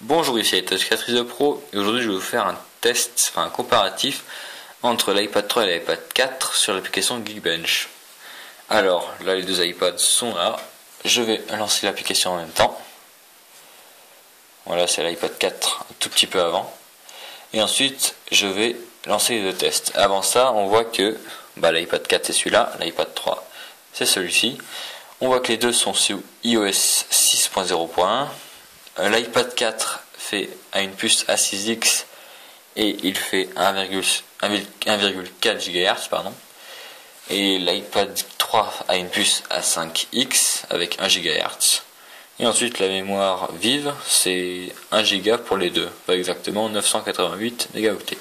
Bonjour, ici iTouch4 Pro et aujourd'hui je vais vous faire un test, un comparatif entre l'iPad 3 et l'iPad 4 sur l'application Geekbench. Alors là les deux iPads sont là, je vais lancer l'application en même temps. Voilà, c'est l'iPad 4 un tout petit peu avant. Et ensuite je vais lancer les deux tests. Avant ça on voit que l'iPad 4 c'est celui-là, l'iPad 3 c'est celui-ci. On voit que les deux sont sous iOS 6.0.1. L'iPad 4 a une puce A6X et il fait 1,4 GHz et l'iPad 3 a une puce A5X avec 1 GHz. Et ensuite la mémoire vive c'est 1 Go pour les deux, pas exactement 988 mégaoctets.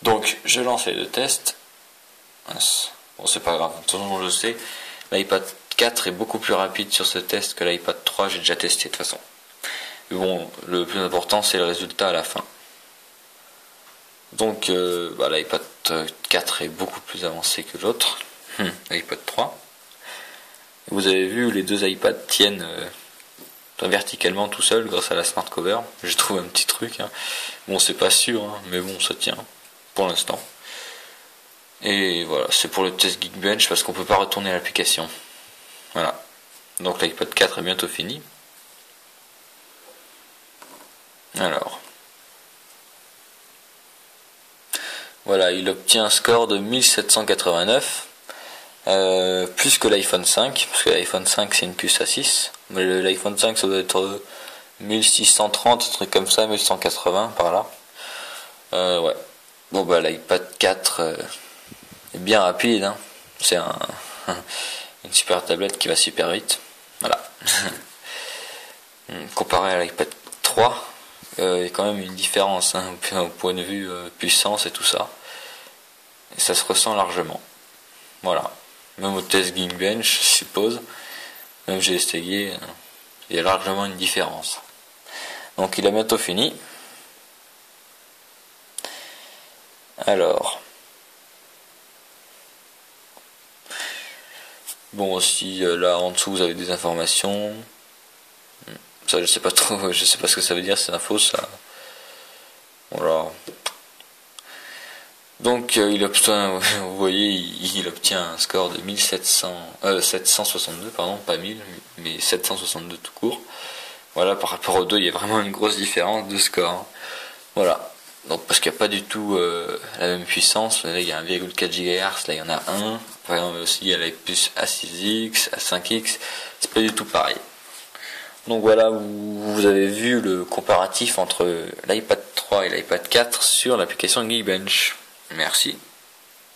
Donc je lance les deux tests. Bon, c'est pas grave, de toute façon je sais, l'iPad 4 est beaucoup plus rapide sur ce test que l'iPad 3, j'ai déjà testé de toute façon. Mais bon, le plus important c'est le résultat à la fin. Donc l'iPad 4 est beaucoup plus avancé que l'autre, l'iPad 3. Vous avez vu, les deux iPads tiennent verticalement tout seul grâce à la smart cover. Je trouve un petit truc. Bon, c'est pas sûr, mais bon, ça tient pour l'instant. Et voilà, c'est pour le test Geekbench parce qu'on peut pas retourner l'application. Voilà. Donc l'iPad 4 est bientôt fini. Alors. Voilà, il obtient un score de 1789. Plus que l'iPhone 5, parce que l'iPhone 5 c'est une puce A6. Mais l'iPhone 5 ça doit être 1630, un truc comme ça, 1180 par là. Ouais. Bon l'iPad 4 est bien rapide, c'est une super tablette qui va super vite. Voilà. Comparé à l'iPad 3, il y a quand même une différence au point de vue puissance et tout ça. Et ça se ressent largement. Voilà. Même au test Geekbench, je suppose, même j'ai essayé, il y a largement une différence. Donc il a bientôt fini. Alors. Bon, aussi là en dessous vous avez des informations. Ça je sais pas trop, je sais pas ce que ça veut dire ces infos ça. Voilà. Donc il obtient, vous voyez, il obtient un score de 762, pardon, pas 1000, mais 762 tout court. Voilà, par rapport aux deux, il y a vraiment une grosse différence de score. Voilà. Donc parce qu'il n'y a pas du tout la même puissance. Là il y a 1,4 GHz, là il y en a un. Par exemple aussi il y a la puce A6X, A5X, c'est pas du tout pareil. Donc voilà, vous avez vu le comparatif entre l'iPad 3 et l'iPad 4 sur l'application Geekbench. Merci.